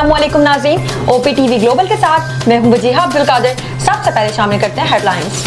अस्सलामुअलैकुम नाज़रीन, OPTV global के साथ मैं हूं वजीहा अब्दुल कादिर। सबसे पहले शामिल करते हैं हेडलाइंस।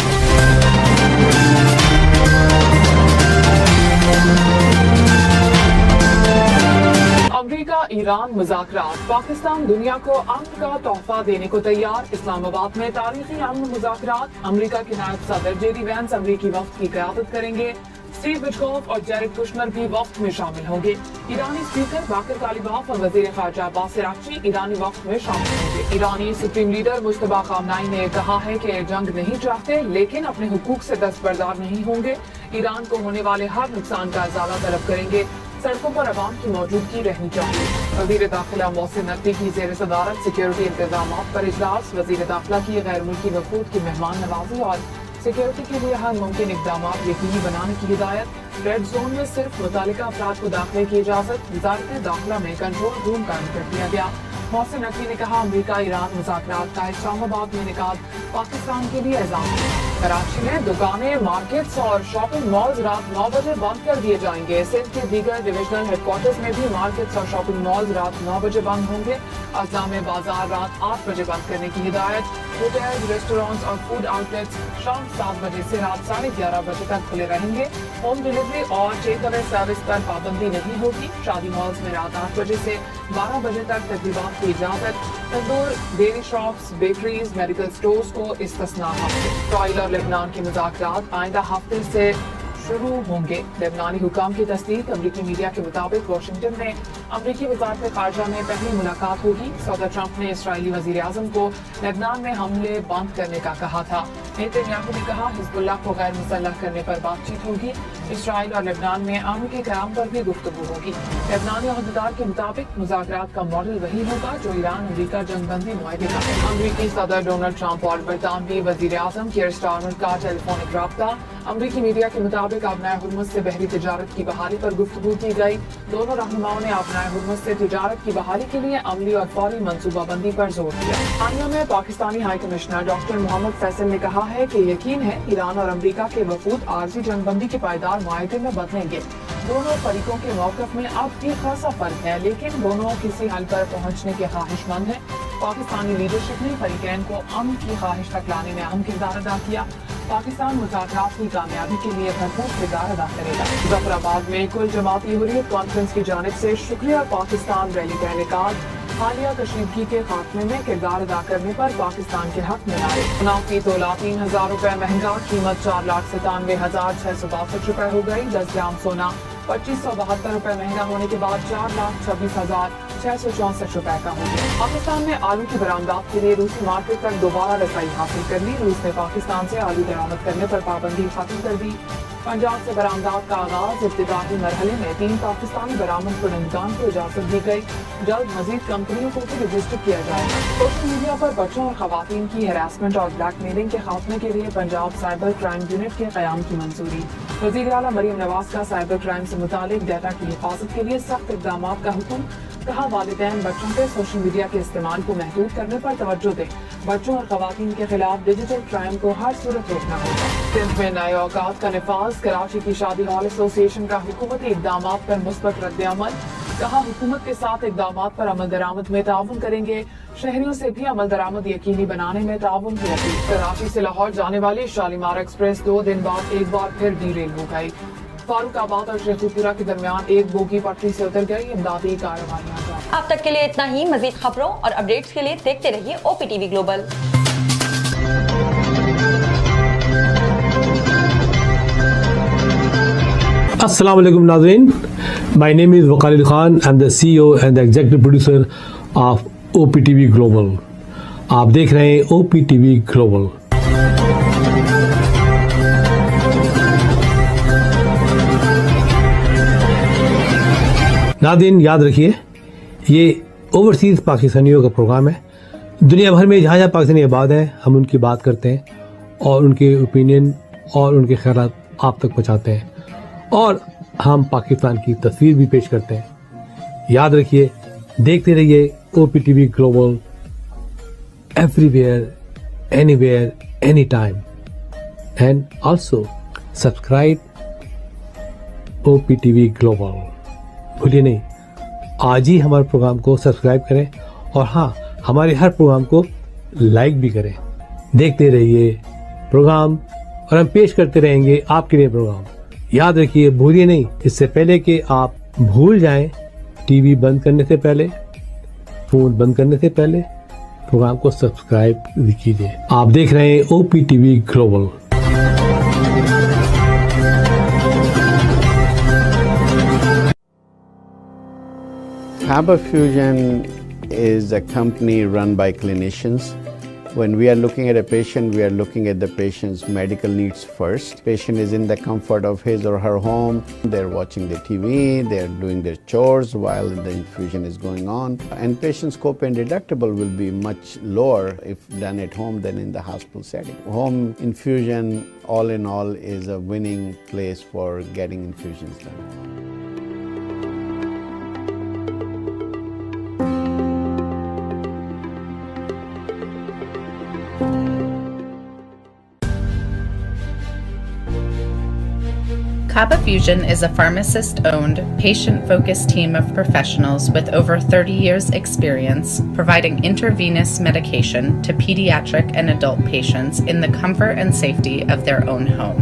अमेरिका ईरान मुज़ाकरात, पाकिस्तान दुनिया को अमन का तोहफा देने को तैयार। इस्लामाबाद में तारीखी अमन मुज़ाकरात, अमेरिका के नायब सदर JD वैंस अमेरिकी वफ्द की क़यादत करेंगे। स्टीव विटकॉफ और जैरेड कुशनर भी वफ्द में शामिल होंगे। ईरानी स्पीकर बाकर कालिबाफ और वज़ीर ख़ारजा अब्बास अराग़ची ईरानी वफ्द में शामिल होंगे। ईरानी सुप्रीम लीडर मुज्तबा ख़ामनेई ने कहा है कि जंग नहीं चाहते लेकिन अपने हुकूक से दस्तबरदार नहीं होंगे। ईरान को होने वाले हर नुकसान का इजाला तलब करेंगे। सड़कों पर अवाम की मौजूदगी रहनी चाहिए। वज़ीर दाखिला मोहसिन नकवी की ज़ेर सदारत सिक्योरिटी इंतजामात पर इजलास, वज़ीर दाखिला की गैर मुल्की वफूद की मेहमान नवाजी और सिक्योरिटी के लिए हर मुमकिन इक़दाम यकीनी बनाने की हिदायत। रेड जोन में सिर्फ मुतालिका अफराद को दाखिले की इजाज़त, वज़ारत दाखिला में कंट्रोल रूम कायम कर दिया गया। मोहसिन नकवी ने कहा अमेरिका ईरान मुज़ाकरात का इस्लामाबाद में इनेकाद पाकिस्तान के लिए एज़ाम है। कराची में दुकानें, मार्केट्स और शॉपिंग मॉल्स रात 9 बजे बंद कर दिए जाएंगे। सिंध के दीगर डिविजनल हेडक्वार्टर्स में भी मार्केट्स और शॉपिंग मॉल्स रात 9 बजे बंद होंगे। अज़लाम बाजार रात 8 बजे बंद करने की हिदायत। होटल, रेस्टोरेंट्स और फूड आउटलेट्स शाम 7 बजे से रात 11:30 बजे तक खुले रहेंगे। होम डिलीवरी और टेक अवे सर्विस पर पाबंदी नहीं होगी। शादी मॉल्स में रात 8 बजे से 12 बजे तक तकरीबात की इजाजत। Tandoor, dairy shops, bakeries, medical stores को इस्तिस्ना है। इसराइल और लेबनान के मुज़ाकरात आइंदा हफ्ते से शुरू होंगे। लेबनानी हुकाम की तस्दीक। अमरीकी मीडिया के मुताबिक वाशिंगटन में अमरीकी वज़ारत ख़ारजा में पहली मुलाकात होगी। सदर ट्रंप ने इसराइली वज़ीर आज़म को लेबनान में हमले बंद करने का कहा था। नेतन्याहू ने कहा हिज़्बुल्लाह को गैर मुसल्लह करने पर बातचीत होगी। इसराइल और लेबनान में अमन के क़याम पर भी गुफ्तगू होगी। लेबनानी अहदेदार के मुताबिक मुज़ाकरात का मॉडल वही होगा जो ईरान अमरीका जंगबंदी मुआहदे का है। अमरीकी सदर डोनाल्ड ट्रंप और बरतानवी वज़ीर आज़म कीर स्टारमर का टेलीफोनिक राब्ता। अमरीकी मीडिया के मुताबिक आबनाए हुर्मुज़ से बहरी तिजारत की बहाली पर गुफ्तगू की गई। दोनों रहनुमाओं ने आबनाए हुर्मुज़ से तिजारत की बहाली के लिए अमली और फौरी मनसूबाबंदी पर जोर दिया। हानिया में Pakistani high commissioner doctor Mohammad Faisal ने कहा है कि यकीन है ईरान और अमरीका के वफूद आर्जी जंगबंदी के पायदार मुआहदे में बदलेंगे। दोनों फरीकों के मौक़िफ़ में अब भी खासा फर्क है लेकिन दोनों किसी हल पर पहुँचने के ख्वाहिशमंद हैं। पाकिस्तानी लीडरशिप ने फरीकैन को अमन की ख्वाहिश तक लाने में अहम किरदार अदा किया। पाकिस्तान मुज़ाकरात की कामयाबी के लिए भरपूर किरदार अदा करेगा। मुज़फ़्फ़राबाद में कुल जमाती हुर्रियत कॉन्फ्रेंस की जानिब से शुक्रिया पाकिस्तान रैली का इनेकाद। हालिया कशीदगी के खात्मे में किरदार अदा करने पर पाकिस्तान के हक में आए। चुनाव की तोला 3,000 रुपए महंगा, कीमत 4,97,662 रुपए हो गई। 10 ग्राम सोना 2,572 रुपए महंगा होने के बाद 4,26,664 रुपए का हो गया। पाकिस्तान में आलू की बरामदात के लिए रूसी मार्केट तक दोबारा रसाई हासिल कर ली। रूस ने पाकिस्तान से आलू बरामद करने पर पाबंदी खत्म कर दी। पंजाब से बरामदात का आगाज। इब्तिदाई मरहले में 3 पाकिस्तानी बरामद कुनंदगान को इजाजत दी गई। जल्द मजीद कंपनियों को भी रजिस्टर किया जाएगा। सोशल मीडिया पर बच्चों और खवातीन की हैरासमेंट और ब्लैकमेलिंग के खात्मे के लिए पंजाब साइबर क्राइम यूनिट के क़याम की मंजूरी। वज़ीर आला मरीम नवाज का साइबर क्राइम से मुतालिक डाटा की हिफाजत के लिए सख्त इक़दाम का हुक्म। कहा वालिदैन बच्चों के सोशल मीडिया के इस्तेमाल को महदूद करने पर तवज्जो दें। बच्चों और खवातीन के खिलाफ डिजिटल क्राइम को हर सूरत रोकना होगा। सिंध में नए औकात का निफाज। कराची की शादी हॉल एसोसिएशन का हुकूमती इक़दाम पर मुस्बत रद्द-ए-अमल। कहा हुकूमत के साथ इक़दाम पर अमल दरामद में ताउन करेंगे। शहरियों से भी अमल दरामद यकीनी बनाने में ताउन की अपील। कराची से लाहौर जाने वाली शालीमार एक्सप्रेस 2 दिन बाद एक बार फिर डीरेल हो गई। फारूकाबाद और शेखुपुरा के दरमियान एक बोगी पटरी से उतर गई। इमदादी कार्रवाइयां जारी। अब तक के लिए इतना ही। मजीद खबरों और अपडेट्स के लिए देखते रहिए OPTV ग्लोबल। अस्सलाम वालेकुम नाज़रीन, माय नेम इज़ वकाल Khan. I am the CEO and the executive producer of OPTV global. आप देख रहे हैं OPTV ग्लोबल। नाज़रीन याद रखिए, ये ओवरसीज़ पाकिस्तानियों का प्रोग्राम है। दुनिया भर में जहाँ जहाँ पाकिस्तानी आबाद हैं हम उनकी बात करते हैं और उनके ओपिनियन और उनके ख्यालात आप तक पहुँचाते हैं और हम पाकिस्तान की तस्वीर भी पेश करते हैं। याद रखिए, देखते रहिए OPTV global, everywhere, anywhere, any time, and also subscribe OPTV global. भूलिए नहीं, आज ही हमारे प्रोग्राम को सब्सक्राइब करें اور ہاں ہمارے ہر پروگرام کو لائک بھی کریں. دیکھتے رہیے پروگرام اور ہم پیش کرتے رہیں گے آپ کے لیے پروگرام. یاد رکھیے بھولیے نہیں, اس سے پہلے کہ آپ بھول جائیں, ٹی وی بند کرنے سے پہلے, فون بند کرنے سے پہلے پروگرام کو سبسکرائب کیجیے. آپ دیکھ رہے ہیں O P T V global. Kaba Fusion is a company run by clinicians. When we are looking at a patient, we are looking at the patient's medical needs first. Patient is in the comfort of his or her home. They're watching the TV, they're doing their chores while the infusion is going on. And patient's copay and deductible will be much lower if done at home than in the hospital setting. Home infusion, all in all, is a winning place for getting infusions done. Kaba Fusion is a pharmacist-owned, patient-focused team of professionals with over 30 years' experience providing intravenous medication to pediatric and adult patients in the comfort and safety of their own home.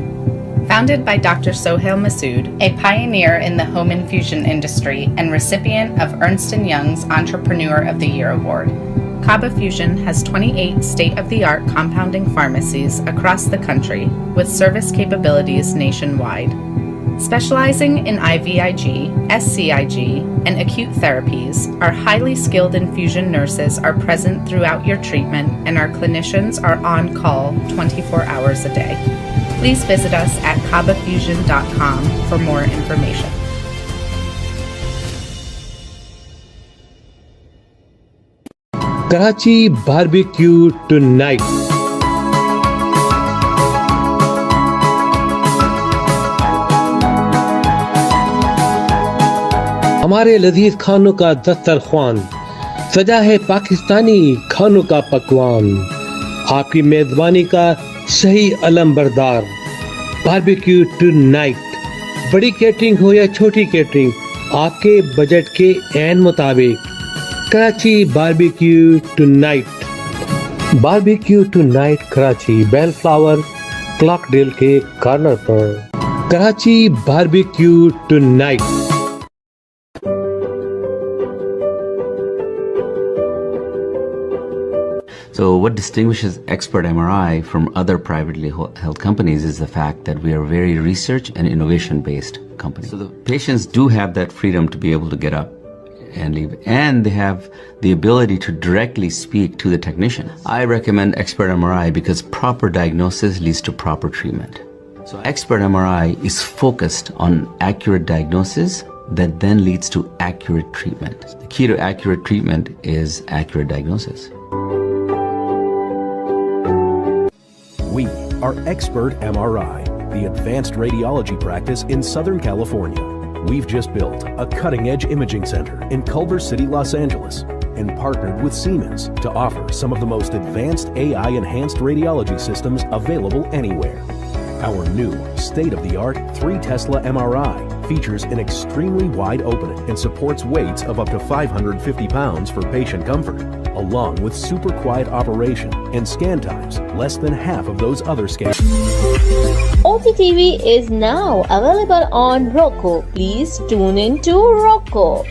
Founded by Dr. Sohail Masood, a pioneer in the home infusion industry and recipient of Ernst & Young's Entrepreneur of the Year Award, Kaba Fusion has 28 state-of-the-art compounding pharmacies across the country with service capabilities nationwide. Specializing in IVIG, SCIG, and acute therapies, our highly skilled infusion nurses are present throughout your treatment and our clinicians are on call 24 hours a day. Please visit us at kabafusion.com for more information. Karachi barbecue tonight. ہمارے لذیذ کھانوں کا دسترخوان سجا ہے پاکستانی کھانوں کا پکوان. آپ کی میزبانی کا صحیح علم بردار باربیکیو ٹو نائٹ. بڑی کیٹرنگ ہو یا چھوٹی کیٹرنگ, آپ کے بجٹ کے عین مطابق Karachi barbecue tonight. Barbecue tonight Karachi bell flower clock ڈیل کے کارنر پر. Karachi barbecue tonight. So what distinguishes Expert MRI from other privately held companies is the fact that we are a very research and innovation based company. So the patients do have that freedom to be able to get up and leave, and they have the ability to directly speak to the technician. I recommend Expert MRI because proper diagnosis leads to proper treatment. So Expert MRI is focused on accurate diagnosis that then leads to accurate treatment. The key to accurate treatment is accurate diagnosis. We are Expert MRI, the advanced radiology practice in Southern California. We've just built a cutting-edge imaging center in Culver City, Los Angeles, and partnered with Siemens to offer some of the most advanced AI-enhanced radiology systems available anywhere. Our new state-of-the-art 3 Tesla MRI features an extremely wide opening and supports weights of up to 550 pounds for patient comfort, along with super quiet operation and scan times less than half of those other scans. OTTV is now available on Roku. Please tune in to Roku.